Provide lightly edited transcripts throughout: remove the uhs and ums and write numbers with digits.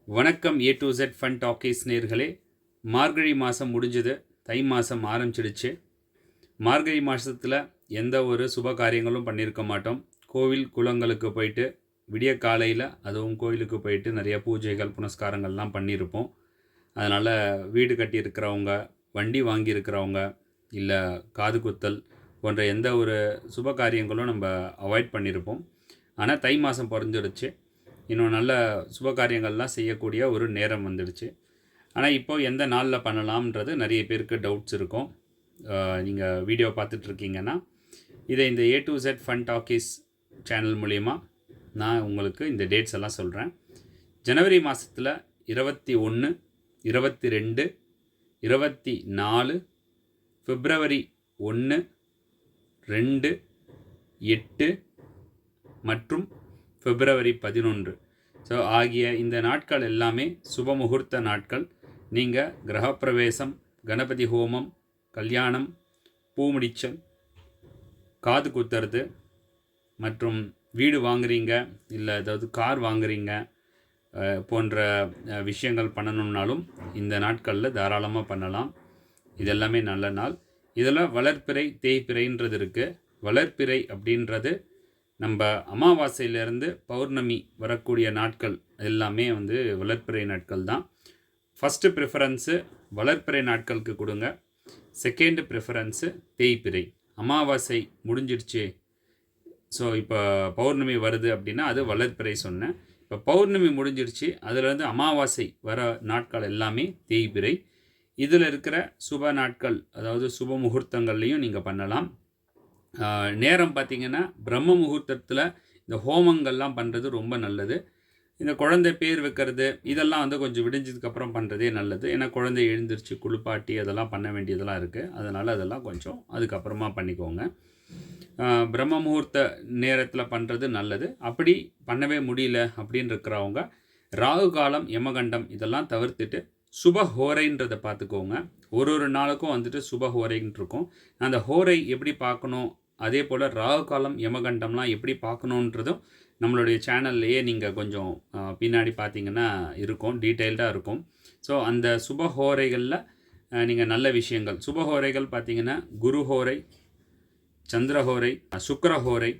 வணக்கம். A to Z fun talkies நேயர்களே. மார்கழி மாதம் முடிஞ்சது, தை மாதம் ஆரம்பிச்சிடுச்சு. மார்கழி மாதத்தில் எந்த ஒரு சுப காரியங்களும் பண்ணியிருக்க மாட்டோம். கோவில் குளங்களுக்கு போயிட்டு விடிய காலையில் அதுவும் கோவிலுக்கு போயிட்டு நிறைய பூஜைகள் புனஸ்காரங்கள்லாம் பண்ணியிருப்போம். அதனால் வீடு கட்டியிருக்கிறவங்க, வண்டி வாங்கியிருக்கிறவங்க, இல்லை காது குத்தல் போன்ற எந்த ஒரு சுப காரியங்களும் நம்ம அவாய்ட் பண்ணியிருப்போம். ஆனால் தை மாதம் பிறந்துடுச்சு. இன்னும் நல்ல சுப காரியங்கள்லாம் செய்யக்கூடிய ஒரு நேரம் வந்துடுச்சு. ஆனால் இப்போது எந்த நாளில் பண்ணலாம்ன்றது நிறைய பேருக்கு டவுட்ஸ் இருக்கும். நீங்கள் வீடியோ பார்த்துட்ருக்கீங்கன்னா இதை இந்த A to Z fun talkies channel மூலிமா நான் உங்களுக்கு இந்த டேட்ஸ் எல்லாம் சொல்கிறேன். ஜனவரி மாதத்தில் 21, 22, 24, பிப்ரவரி 1, 2, 8 மற்றும் பிப்ரவரி 11 ஆகிய இந்த நாட்கள் எல்லாமே சுப முகூர்த்த நாட்கள். நீங்கள் கிரகப்பிரவேசம், கணபதி ஹோமம், கல்யாணம், பூமுடிச்சல், காது குத்துறது மற்றும் வீடு வாங்குறீங்க, இல்லை ஏதாவது கார் வாங்குறீங்க போன்ற விஷயங்கள் பண்ணணும்னாலும் இந்த நாட்களில் தாராளமாக பண்ணலாம். இதெல்லாமே நல்ல நாள். இதில் வளர்ப்பிறை தேய்பிறைன்றது இருக்குது. வளர்ப்பிறை அப்படின்றது நம்ம அமாவாசையிலேருந்து பௌர்ணமி வரக்கூடிய நாட்கள் எல்லாமே வளர்ப்பிறை நாட்கள் தான். ஃபஸ்ட்டு ப்ரிஃபரன்ஸு வளர்ப்பிறை நாட்களுக்கு கொடுங்க. செகண்டு ப்ரிஃபரன்ஸு தேய்பிறை. அமாவாசை முடிஞ்சிடுச்சு, ஸோ இப்போ பௌர்ணமி வருது அப்படின்னா அது வளர்ப்பிறை சொன்னேன். இப்போ பௌர்ணமி முடிஞ்சிடுச்சு, அதிலேருந்து அமாவாசை வர நாட்கள் எல்லாமே தேய்பிறை. இதில் இருக்கிற சுப நாட்கள், அதாவது சுப முகூர்த்தங்கள்லையும் நீங்கள் பண்ணலாம். நேரம் பார்த்திங்கன்னா பிரம்ம முகூர்த்தத்தில் இந்த ஹோமங்கள்லாம் பண்ணுறது ரொம்ப நல்லது. இந்த குழந்தை பேர் வைக்கிறது இதெல்லாம் கொஞ்சம் விடிஞ்சதுக்கப்புறம் பண்ணுறதே நல்லது. ஏன்னா குழந்தை எழுந்திரிச்சு குளிப்பாட்டி அதெல்லாம் பண்ண வேண்டியதெல்லாம் இருக்குது. அதனால் அதெல்லாம் கொஞ்சம் அதுக்கப்புறமா பண்ணிக்கோங்க. பிரம்ம முகூர்த்த நேரத்தில் பண்ணுறது நல்லது. அப்படி பண்ணவே முடியல அப்படின்னு இருக்கிறவங்க ராகு காலம், யமகண்டம் இதெல்லாம் தவிர்த்துட்டு சுப ஹோரைன்றதை பார்த்துக்கோங்க. ஒரு நாளுக்கும் சுப ஹோரைன்னு இருக்கும். அந்த ஹோரை எப்படி பார்க்கணும், அதே போல் ராகு காலம், யமகண்டம்லாம் எப்படி பார்க்கணுன்றதும் நம்மளுடைய சேனல்லையே நீங்கள் கொஞ்சம் பின்னாடி பார்த்தீங்கன்னா இருக்கும், டீட்டெயில்டாக இருக்கும். ஸோ அந்த சுபஹோரைகளில் நீங்கள் நல்ல விஷயங்கள், சுபஹோரைகள் பார்த்தீங்கன்னா குருஹோரை, சந்திரஹோரை, சுக்கரஹோரை,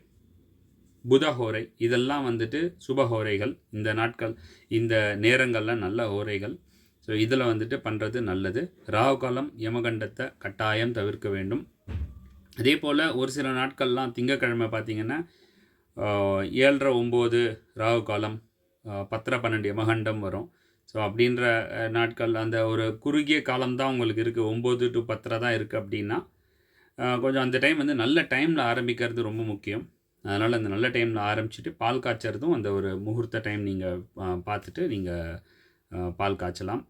புதஹோரை இதெல்லாம் சுபஹோரைகள். இந்த நாட்கள், இந்த நேரங்களில் நல்ல ஹோரைகள். ஸோ இதில் பண்ணுறது நல்லது. ராகு காலம், யமகண்டத்தை கட்டாயம் தவிர்க்க வேண்டும். அதே போல் ஒரு சில நாட்கள்லாம் திங்கக்கிழமை பார்த்திங்கன்னா 7:30, 9 ராகு காலம், 10:30, 12 யமகண்டம் வரும். ஸோ அப்படின்ற நாட்கள் அந்த ஒரு குறுகிய காலம்தான் உங்களுக்கு இருக்குது. 9 to 10:30 தான் இருக்குது அப்படின்னா கொஞ்சம் அந்த டைம் நல்ல டைமில் ஆரம்பிக்கிறது ரொம்ப முக்கியம். அதனால் அந்த நல்ல டைமில் ஆரம்பிச்சுட்டு பால் காய்ச்சறதும் அந்த ஒரு முகூர்த்த டைம் நீங்கள் பார்த்துட்டு நீங்கள் பால் காய்ச்சலாம்.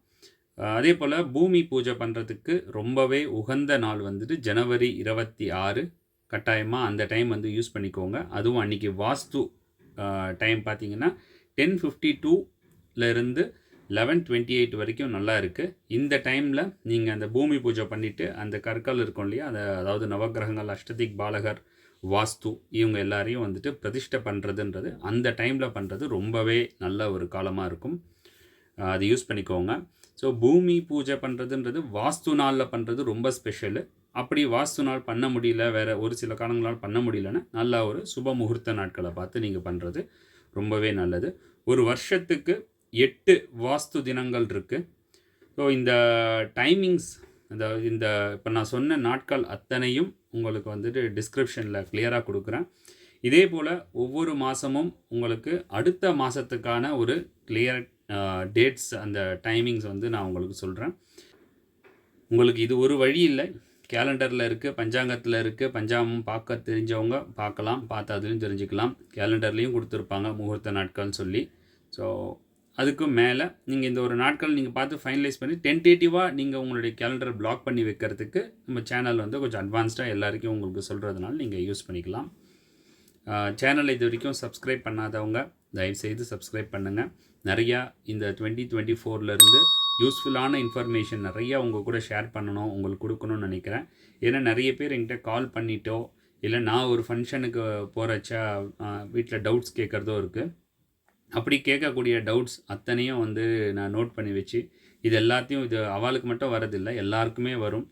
அதே போல் பூமி பூஜை பண்ணுறதுக்கு ரொம்பவே உகந்த நாள் ஜனவரி 26. கட்டாயமாக அந்த டைம் யூஸ் பண்ணிக்கோங்க. அதுவும் அன்றைக்கி வாஸ்து டைம் பார்த்திங்கன்னா 10:52 11:28 வரைக்கும் நல்லா இருக்குது. இந்த டைமில் நீங்கள் அந்த பூமி பூஜை பண்ணிவிட்டு அந்த கற்கள் இருக்கும் இல்லையா, அதாவது நவகிரகங்கள், அஷ்டதிக் பாலகர், வாஸ்து இவங்க எல்லாரையும் பிரதிஷ்டை பண்ணுறதுன்றது அந்த டைமில் பண்ணுறது ரொம்பவே நல்ல ஒரு காலமாக இருக்கும். அது யூஸ் பண்ணிக்கோங்க. ஸோ பூமி பூஜை பண்ணுறதுன்றது வாஸ்து நாளில் பண்ணுறது ரொம்ப ஸ்பெஷலு. அப்படி வாஸ்து நாள் பண்ண முடியல, வேறு ஒரு சில காரணங்களால் பண்ண முடியலன்னா நல்லா ஒரு சுப முகூர்த்த நாட்களை பார்த்து நீங்கள் பண்ணுறது ரொம்பவே நல்லது. ஒரு வருஷத்துக்கு 8 வாஸ்து தினங்கள் இருக்குது. ஸோ இந்த டைமிங்ஸ், இந்த இப்போ நான் சொன்ன நாட்கள் அத்தனையும் உங்களுக்கு டிஸ்கிரிப்ஷனில் கிளியராக கொடுக்குறேன். இதே போல் ஒவ்வொரு மாதமும் உங்களுக்கு அடுத்த மாதத்துக்கான ஒரு கிளியர் டேட்ஸ், அந்த டைமிங்ஸ் நான் உங்களுக்கு சொல்கிறேன். உங்களுக்கு இது ஒரு வழி இல்லை, கேலண்டரில் இருக்குது, பஞ்சாங்கத்தில் இருக்குது. பஞ்சாங்கம் பார்க்க தெரிஞ்சவங்க பார்க்கலாம், பார்த்து அதுலேயும் தெரிஞ்சுக்கலாம். கேலண்டர்லேயும் கொடுத்துருப்பாங்க முகூர்த்த நாட்கள்னு சொல்லி. ஸோ அதுக்கும் மேலே நீங்கள் இந்த ஒரு நாட்கள் நீங்கள் பார்த்து ஃபைனலைஸ் பண்ணி டென்டேட்டிவாக நீங்கள் உங்களுடைய கேலண்டரை பிளாக் பண்ணி வைக்கிறதுக்கு நம்ம சேனல் கொஞ்சம் அட்வான்ஸ்டாக எல்லாருக்கும் உங்களுக்கு சொல்கிறதுனால நீங்கள் யூஸ் பண்ணிக்கலாம். சேனலை இது வரைக்கும் சப்ஸ்கிரைப் பண்ணாதவங்க தயவுசெய்து சப்ஸ்கிரைப் பண்ணுங்கள். நிறையா இந்த 2024 யூஸ்ஃபுல்லான இன்ஃபர்மேஷன் நிறையா உங்கள் கூட ஷேர் பண்ணணும், உங்களுக்கு கொடுக்கணும்னு நினைக்கிறேன். ஏன்னா நிறைய பேர் என்கிட்ட கால் பண்ணிட்டோ, இல்லை நான் ஒரு ஃபங்க்ஷனுக்கு போகிறச்சா வீட்டில் டவுட்ஸ் கேட்குறதோ இருக்குது. அப்படி கேட்கக்கூடிய டவுட்ஸ் அத்தனையும் வந்து நான் நோட் பண்ணி வச்சு, இது எல்லாத்தையும் இது அவளுக்கு மட்டும் வரதில்ல, எல்லாருக்குமே வரும்.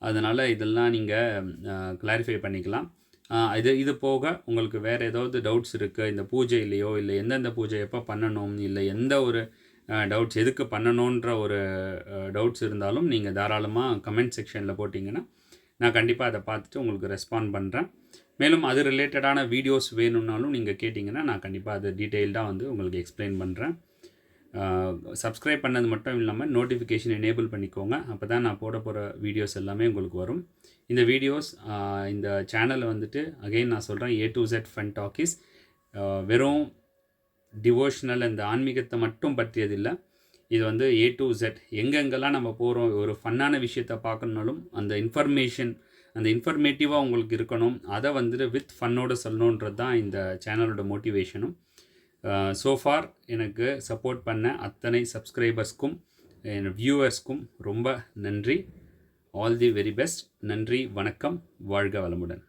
அதனால் இதெல்லாம் நீங்கள் கிளாரிஃபை பண்ணிக்கலாம். இது போக உங்களுக்கு வேறு ஏதாவது டவுட்ஸ் இருக்குது, இந்த பூஜையிலையோ, இல்லை எந்தெந்த பூஜை எப்போ பண்ணணும், இல்லை எந்த ஒரு டவுட்ஸ் எதுக்கு பண்ணணுன்ற ஒரு டவுட்ஸ் இருந்தாலும் நீங்கள் தாராளமாக கமெண்ட் செக்ஷனில் போட்டிங்கன்னா, நான் கண்டிப்பாக அதை பார்த்துட்டு உங்களுக்கு ரெஸ்பாண்ட் பண்ணுறேன். மேலும் அது ரிலேட்டடான வீடியோஸ் வேணும்னாலும் நீங்கள் கேட்டிங்கன்னா நான் கண்டிப்பாக அதை டீட்டெயில்டாக வந்து உங்களுக்கு எக்ஸ்பிளைன் பண்ணுறேன். சப்ஸ்கிரைப் பண்ணது மட்டும் இல்லாமல் நோட்டிஃபிகேஷன் எனேபிள் பண்ணிக்கோங்க. அப்போ தான் நான் போட போகிற வீடியோஸ் எல்லாமே உங்களுக்கு வரும். இந்த வீடியோஸ் இந்த சேனலை வந்துட்டு அகெயின் நான் சொல்கிறேன், A to Z fun talkies வெறும் டிவோஷனல் இந்த ஆன்மீகத்தை மட்டும் பற்றியதில்லை. இது வந்து A to Z எங்கெங்கெல்லாம் நம்ம போகிறோம், ஒரு ஃபன்னான விஷயத்தை பார்க்கணுனாலும் அந்த இன்ஃபர்மேட்டிவாக உங்களுக்கு இருக்கணும். அதை வந்துட்டு வித் ஃபன்னோடு சொல்லணுன்றது தான் இந்த சேனலோட மோட்டிவேஷனும். ஸோஃபார் எனக்கு சப்போர்ட் பண்ண அத்தனை சப்ஸ்கிரைபர்ஸ்க்கும் என் வியூவர்ஸ்க்கும் ரொம்ப நன்றி. All the very best. நன்றி, வணக்கம், வாழ்க வளமுடன்.